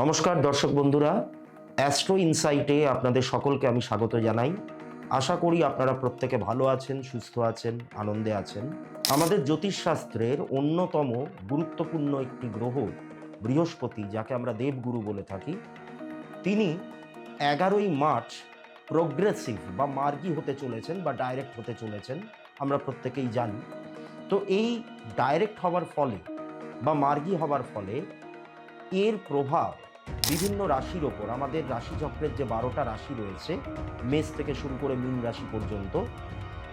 নমস্কার দর্শক বন্ধুরা, অ্যাস্ট্রো ইনসাইটে আপনাদের সকলকে আমি স্বাগত জানাই। আশা করি আপনারা প্রত্যেকে ভালো আছেন, সুস্থ আছেন, আনন্দে আছেন। আমাদের জ্যোতিষশাস্ত্রের অন্যতম গুরুত্বপূর্ণ একটি গ্রহ বৃহস্পতি, যাকে আমরা দেবগুরু বলে থাকি, তিনি 11ই মার্চ প্রোগ্রেসিভ বা মার্গী হতে চলেছেন বা ডাইরেক্ট হতে চলেছেন, আমরা প্রত্যেকেই জানি। তো এই ডাইরেক্ট হওয়ার ফলে বা মার্গী হওয়ার ফলে এর প্রভাব বিভিন্ন রাশির ওপর, আমাদের রাশিচক্রের যে 12টা রাশি রয়েছে, মেষ থেকে শুরু করে মীন রাশি পর্যন্ত,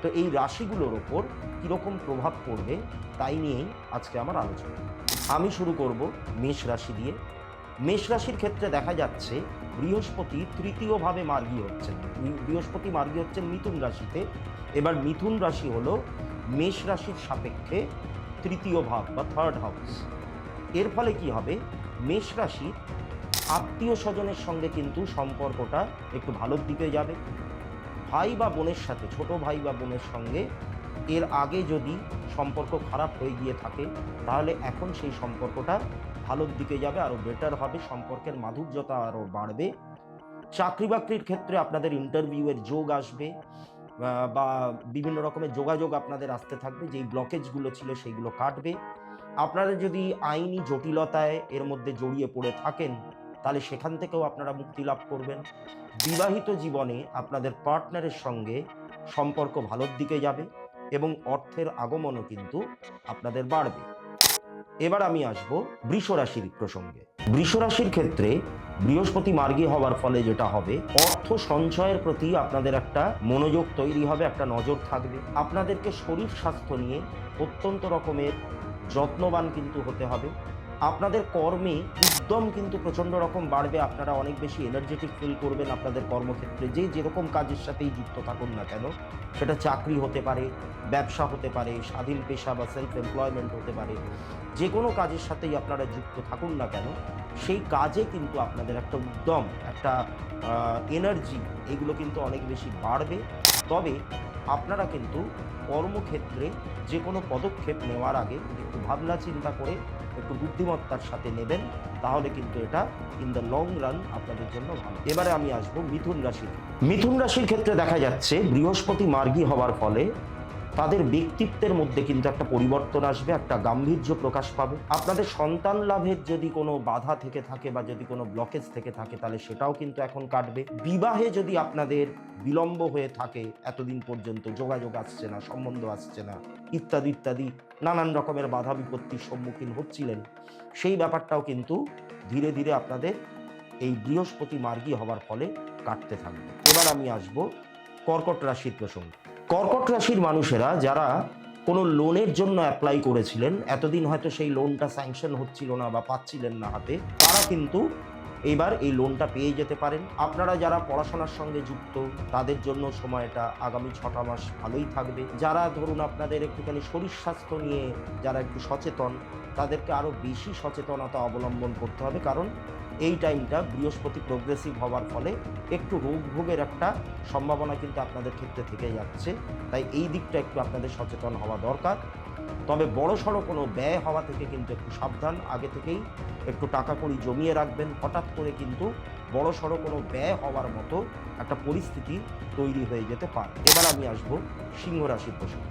তো এই রাশিগুলোর ওপর কীরকম প্রভাব পড়বে তাই নিয়েই আজকে আমার আলোচনা। আমি শুরু করব মেষ রাশি দিয়ে। মেষ রাশির ক্ষেত্রে দেখা যাচ্ছে বৃহস্পতি তৃতীয়ভাবে মার্গী হচ্ছেন। বৃহস্পতি মার্গী হচ্ছেন মিথুন রাশিতে। এবার মিথুন রাশি হলো মেষ রাশির সাপেক্ষে তৃতীয় ভাব বা থার্ড হাউস। এর ফলে কি হবে, মেষ রাশির আত্মীয় স্বজনের সঙ্গে কিন্তু সম্পর্কটা একটু ভালোর দিকে যাবে। ভাই বা বোনের সাথে, ছোট ভাই বা বোনের সঙ্গে এর আগে যদি সম্পর্ক খারাপ হয়ে গিয়ে থাকে, তাহলে এখন সেই সম্পর্কটা ভালোর দিকে যাবে, আরও বেটার হবে, সম্পর্কের মাধুর্যতা আরও বাড়বে। চাকরি বাকরির ক্ষেত্রে আপনাদের ইন্টারভিউয়ের যোগ আসবে, বা বিভিন্ন রকমের যোগাযোগ আপনাদের আসতে থাকবে। যেই ব্লকেজগুলো ছিল সেইগুলো কাটবে। আপনারা যদি আইনি জটিলতায় এর মধ্যে জড়িয়ে পড়ে থাকেন, তাহলে সেখান থেকেও আপনারা মুক্তি লাভ করবেন। বিবাহিত জীবনে আপনাদের পার্টনারের সঙ্গে সম্পর্ক ভালোর দিকে যাবে এবং অর্থের আগমনও কিন্তু আপনাদের বাড়বে। এবার আমি আসব বৃষ রাশির প্রসঙ্গে। বৃষ রাশির ক্ষেত্রে বৃহস্পতি মার্গী হওয়ার ফলে যেটা হবে, অর্থ সঞ্চয়ের প্রতি আপনাদের একটা মনোযোগ তৈরি হবে, একটা নজর থাকবে। আপনাদেরকে শরীর স্বাস্থ্য নিয়ে অত্যন্ত রকমের যত্নবান কিন্তু হতে হবে। আপনাদের কর্মে উদ্যম কিন্তু প্রচণ্ড রকম বাড়বে। আপনারা অনেক বেশি এনার্জেটিক ফিল করবেন আপনাদের কর্মক্ষেত্রে। যেরকম কাজের সাথেই যুক্ত থাকুন না কেন, সেটা চাকরি হতে পারে, ব্যবসা হতে পারে, স্বাধীন পেশা বা সেলফ এমপ্লয়মেন্ট হতে পারে, যে কোনো কাজের সাথেই আপনারা যুক্ত থাকুন না কেন, সেই কাজে কিন্তু আপনাদের একটা উদ্যম, একটা এনার্জি, এগুলো কিন্তু অনেক বেশি বাড়বে। তবে আপনারা কিন্তু কর্মক্ষেত্রে যে কোনো পদক্ষেপ নেওয়ার আগে একটু ভাবনা চিন্তা করে, একটু বুদ্ধিমত্তার সাথে নেবেন, তাহলে কিন্তু এটা ইন দ্য লং রান আপনাদের জন্য ভালো। এবারে আমি আসবো মিথুন রাশির। মিথুন রাশির ক্ষেত্রে দেখা যাচ্ছে বৃহস্পতি মার্গী হওয়ার ফলে তাদের ব্যক্তিত্বের মধ্যে কিন্তু একটা পরিবর্তন আসবে, একটা গাম্ভীর্য প্রকাশ পাবে। আপনাদের সন্তান লাভের যদি কোনো বাধা থেকে থাকে বা যদি কোনো ব্লকেজ থেকে থাকে, তাহলে সেটাও কিন্তু এখন কাটবে। বিবাহে যদি আপনাদের বিলম্ব হয়ে থাকে, এতদিন পর্যন্ত যোগাযোগ আসছে না, সম্বন্ধ আসছে না, ইত্যাদি ইত্যাদি নানান রকমের বাধা বিপত্তির সম্মুখীন হচ্ছিলেন, সেই ব্যাপারটাও কিন্তু ধীরে ধীরে আপনাদের এই বৃহস্পতি মার্গী হওয়ার ফলে কাটতে থাকবে। এবার আমি আসব কর্কট রাশির প্রসঙ্গে। কর্কট রাশির মানুষেরা যারা কোনো লোনের জন্য অ্যাপ্লাই করেছিলেন, এতদিন হয়তো সেই লোনটা স্যাংশন হচ্ছিল না বা পাচ্ছিলেন না হাতে, তারা কিন্তু এবার এই লোনটা পেয়ে যেতে পারেন। আপনারা যারা পড়াশোনার সঙ্গে যুক্ত, তাদের জন্য সময়টা আগামী 6টা মাস ভালোই থাকবে। যারা ধরুন আপনাদের একটুখানি শরীর স্বাস্থ্য নিয়ে যারা একটু সচেতন, তাদেরকে আরও বেশি সচেতনতা অবলম্বন করতে হবে, কারণ এই টাইমটা বৃহস্পতি প্রোগ্রেসিভ হওয়ার ফলে একটু রোগ ভোগের একটা সম্ভাবনা কিন্তু আপনাদের ক্ষেত্রে থেকে যাচ্ছে। তাই এই দিকটা একটু আপনাদের সচেতন হওয়া দরকার। তবে বড়সড় কোনো ব্যয় হওয়া থেকে কিন্তু একটু সাবধান। আগে থেকেই একটু টাকা কড়ি জমিয়ে রাখবেন। হঠাৎ করে কিন্তু বড়সড় কোনো ব্যয় হওয়ার মতো একটা পরিস্থিতি তৈরি হয়ে যেতে পারে। এবার আমি আসবো সিংহ রাশির প্রসঙ্গে।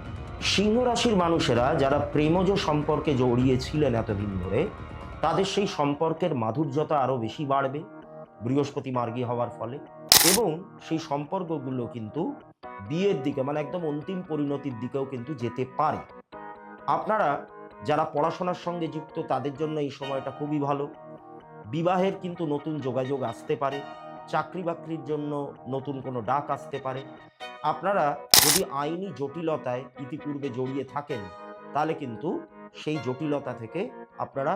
সিংহ রাশির মানুষেরা যারা প্রেমজ সম্পর্কে জড়িয়েছিলেন এতদিন ধরে, তাদের সেই সম্পর্কের মাধুর্যতা আরও বেশি বাড়বে বৃহস্পতি মার্গী হওয়ার ফলে, এবং সেই সম্পর্কগুলো কিন্তু বিয়ের দিকে, মানে একদম অন্তিম পরিণতির দিকেও কিন্তু যেতে পারে। আপনারা যারা পড়াশোনার সঙ্গে যুক্ত, তাদের জন্য এই সময়টা খুবই ভালো। বিবাহের কিন্তু নতুন যোগাযোগ আসতে পারে। চাকরি বাকরির জন্য নতুন কোনো ডাক আসতে পারে। আপনারা যদি আইনি জটিলতায় ইতিপূর্বে জড়িয়ে থাকেন, তাহলে কিন্তু সেই জটিলতা থেকে আপনারা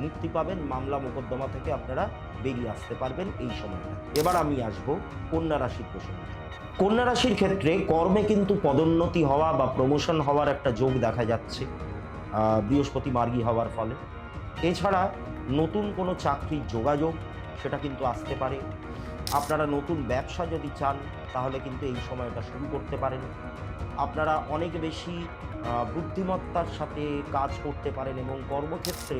মুক্তি পাবেন, মামলা মোকদ্দমা থেকে আপনারা বেরিয়ে আসতে পারবেন এই সময়টা। এবার আমি আসব কন্যা রাশির প্রসঙ্গে। কন্যা রাশির ক্ষেত্রে কর্মে কিন্তু পদোন্নতি হওয়া বা প্রমোশন হওয়ার একটা যোগ দেখা যাচ্ছে বৃহস্পতি মার্গী হওয়ার ফলে। এছাড়া নতুন কোনো চাকরির যোগাযোগ, সেটা কিন্তু আসতে পারে। আপনারা নতুন ব্যবসা যদি চান তাহলে কিন্তু এই সময়টা শুরু করতে পারেন। আপনারা অনেক বেশি বুদ্ধিমত্তার সাথে কাজ করতে পারেন এবং কর্মক্ষেত্রে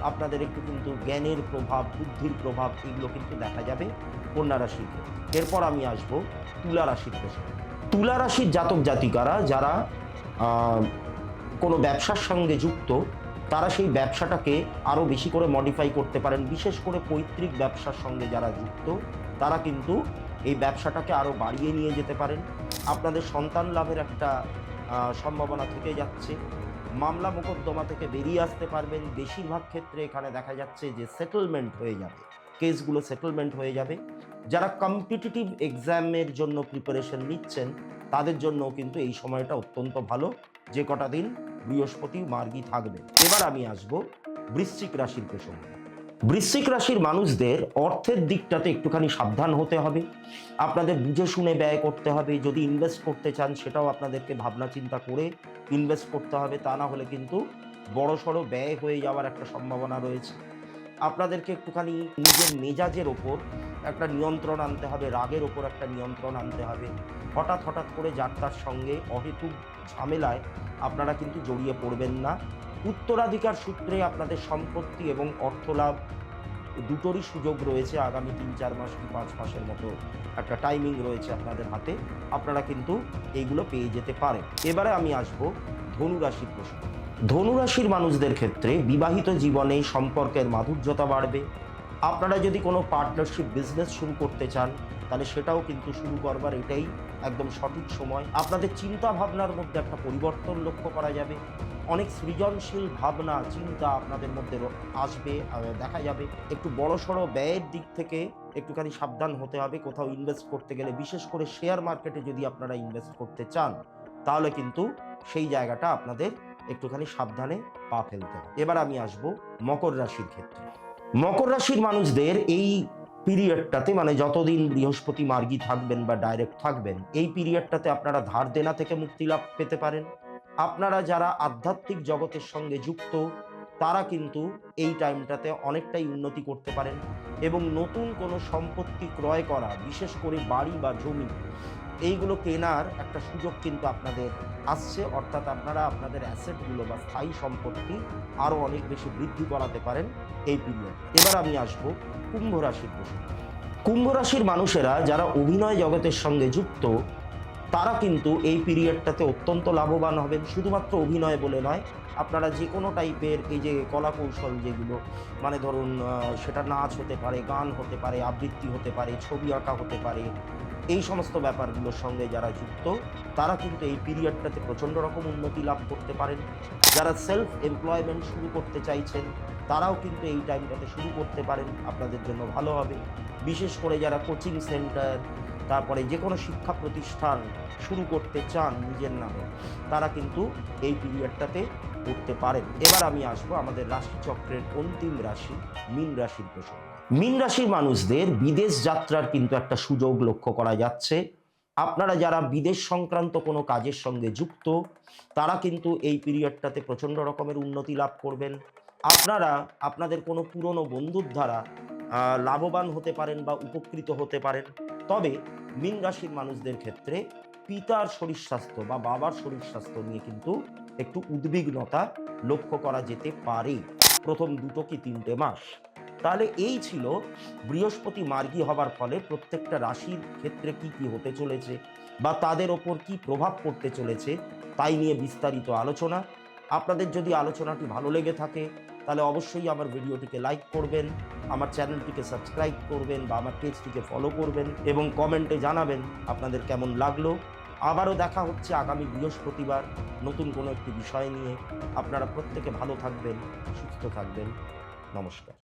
আপনাদের একটু কিন্তু জ্ঞানের প্রভাব, বুদ্ধির প্রভাব এগুলো কিন্তু দেখা যাবে কন্যা রাশির ক্ষেত্রে। এরপর আমি আসব তুলা রাশির প্রসঙ্গে। তুলা রাশির জাতক জাতিকারা যারা কোনো ব্যবসার সঙ্গে যুক্ত, তারা সেই ব্যবসাটাকে আরও বেশি করে মডিফাই করতে পারেন। বিশেষ করে পৈতৃক ব্যবসার সঙ্গে যারা যুক্ত, তারা কিন্তু এই ব্যবসাটাকে আরও বাড়িয়ে নিয়ে যেতে পারেন। আপনাদের সন্তান লাভের একটা সম্ভাবনা থেকে যাচ্ছে। মামলা মোকদ্দমা থেকে বেরিয়ে আসতে পারবেন। বেশিরভাগ ক্ষেত্রে এখানে দেখা যাচ্ছে যে সেটেলমেন্ট হয়ে যাবে, কেসগুলো সেটেলমেন্ট হয়ে যাবে। যারা কম্পিটিটিভ এক্সামের জন্য প্রিপারেশন নিচ্ছেন, তাদের জন্য কিন্তু এই সময়টা অত্যন্ত ভালো, যে কটা দিন বৃহস্পতি মার্গী থাকবে। এবার আমি আসব বৃশ্চিক রাশির প্রসঙ্গে। বৃশ্চিক রাশির মানুষদের অর্থের দিকটাতে একটুখানি সাবধান হতে হবে। আপনাদের বুঝে শুনে ব্যয় করতে হবে। যদি ইনভেস্ট করতে চান সেটাও আপনাদেরকে ভাবনা চিন্তা করে ইনভেস্ট করতে হবে, তা না হলে কিন্তু বড়সড় ব্যয় হয়ে যাওয়ার একটা সম্ভাবনা রয়েছে। আপনাদেরকে একটুখানি নিজের মেজাজের ওপর একটা নিয়ন্ত্রণ আনতে হবে, রাগের ওপর একটা নিয়ন্ত্রণ আনতে হবে। হঠাৎ করে যার তার সঙ্গে অহেতুক ঝামেলায় আপনারা কিন্তু জড়িয়ে পড়বেন না। উত্তরাধিকার সূত্রে আপনাদের সম্পত্তি এবং অর্থলাভ দুটোরই সুযোগ রয়েছে। আগামী 3-4 মাস কি 5 মাসের মতো একটা টাইমিং রয়েছে আপনাদের হাতে, আপনারা কিন্তু এইগুলো পেয়ে যেতে পারেন। এবারে আমি আসব ধনু রাশির প্রসঙ্গে। ধনু রাশির মানুষদের ক্ষেত্রে বিবাহিত জীবনে সম্পর্কের মাধুর্যতা বাড়বে। আপনারা যদি কোনো পার্টনারশিপ বিজনেস শুরু করতে চান, তাহলে সেটাও কিন্তু শুরু করবার এটাই একদম সঠিক সময়। আপনাদের চিন্তা ভাবনার মধ্যে একটা পরিবর্তন লক্ষ্য করা যাবে। অনেক সৃজনশীল ভাবনা চিন্তা আপনাদের মধ্যে আসবে, দেখা যাবে। একটু বড়সড় ব্যয়ের দিক থেকে একটুখানি সাবধান হতে হবে কোথাও ইনভেস্ট করতে গেলে। বিশেষ করে শেয়ার মার্কেটে যদি আপনারা ইনভেস্ট করতে চান, তাহলে কিন্তু সেই জায়গাটা আপনাদের একটুখানি সাবধানে পা ফেলতে হবে। এবার আমি আসব মকর রাশির ক্ষেত্রে। মকর রাশির মানুষদের এই পিরিয়ডটাতে, মানে যতদিন বৃহস্পতি মার্গী থাকবেন বা ডাইরেক্ট থাকবেন, এই পিরিয়ডটাতে আপনারা ধার দেনা থেকে মুক্তি লাভ পেতে পারেন। আপনারা যারা আধ্যাত্মিক জগতের সঙ্গে যুক্ত, তারা কিন্তু এই টাইমটাতে অনেকটাই উন্নতি করতে পারেন এবং নতুন কোনো সম্পত্তি ক্রয় করা, বিশেষ করে বাড়ি বা জমি, এইগুলো কেনার একটা সুযোগ কিন্তু আপনাদের আসছে। অর্থাৎ আপনারা আপনাদের অ্যাসেটগুলো বা স্থায়ী সম্পত্তি আরও অনেক বেশি বৃদ্ধি করাতে পারেন এই পিরিয়ড। এবার আমি আসবো কুম্ভ রাশির প্রসঙ্গে। কুম্ভ রাশির মানুষেরা যারা অভিনয় জগতের সঙ্গে যুক্ত, তারা কিন্তু এই পিরিয়ডটাতে অত্যন্ত লাভবান হবেন। শুধুমাত্র অভিনয় বলে নয়, আপনারা যে কোনো টাইপের এই যে কলা কৌশল যেগুলো, মানে ধরুন সেটা নাচ হতে পারে, গান হতে পারে, আবৃত্তি হতে পারে, ছবি আঁকা হতে পারে, এই সমস্ত ব্যাপারগুলোর সঙ্গে যারা যুক্ত, তারা কিন্তু এই পিরিয়ডটাতে প্রচণ্ড রকম উন্নতি লাভ করতে পারেন। যারা সেলফ এমপ্লয়মেন্ট শুরু করতে চাইছেন, তারাও কিন্তু এই টাইমটাতে শুরু করতে পারেন, আপনাদের জন্য ভালো হবে। বিশেষ করে যারা কোচিং সেন্টার, তারপরে যে কোনো শিক্ষা প্রতিষ্ঠান শুরু করতে চান নিজের নামে, তারা কিন্তু এই পিরিয়ডটাতে করতে পারেন। এবার আমি আসবো আমাদের রাশিচক্রের অন্তিম রাশি মীন রাশির প্রসঙ্গে। মীন রাশির মানুষদের বিদেশ যাত্রার কিন্তু একটা সুযোগ লক্ষ্য করা যাচ্ছে। আপনারা যারা বিদেশ সংক্রান্ত কোনো কাজের সঙ্গে যুক্ত, তারা কিন্তু এই পিরিয়ডটাতে প্রচণ্ড রকমের উন্নতি লাভ করবেন। আপনারা আপনাদের কোনো পুরনো বন্ধুর দ্বারা লাভবান হতে পারেন বা উপকৃত হতে পারেন। তবে মীন রাশির মানুষদের ক্ষেত্রে পিতার শরীর স্বাস্থ্য বা বাবার শরীর স্বাস্থ্য নিয়ে কিন্তু একটু উদ্বিগ্নতা লক্ষ্য করা যেতে পারে প্রথম 2 কি 3টে মাস। তাহলে এই ছিল বৃহস্পতি মার্গী হবার ফলে প্রত্যেকটা রাশির ক্ষেত্রে কি কি হতে চলেছে বা তাদের ওপর কি প্রভাব পড়তে চলেছে, তাই নিয়ে বিস্তারিত আলোচনা। আপনাদের যদি আলোচনাটি ভালো লেগে থাকে, তাহলে অবশ্যই আমার ভিডিওটিকে লাইক করবেন, আমার চ্যানেলটিকে সাবস্ক্রাইব করবেন বা আমার পেজটিকে ফলো করবেন এবং কমেন্টে জানাবেন আপনাদের কেমন লাগলো। আবারও দেখা হচ্ছে আগামী বৃহস্পতিবার নতুন কোনো একটি বিষয় নিয়ে। আপনারা প্রত্যেকে ভালো থাকবেন, সুস্থ থাকবেন। নমস্কার।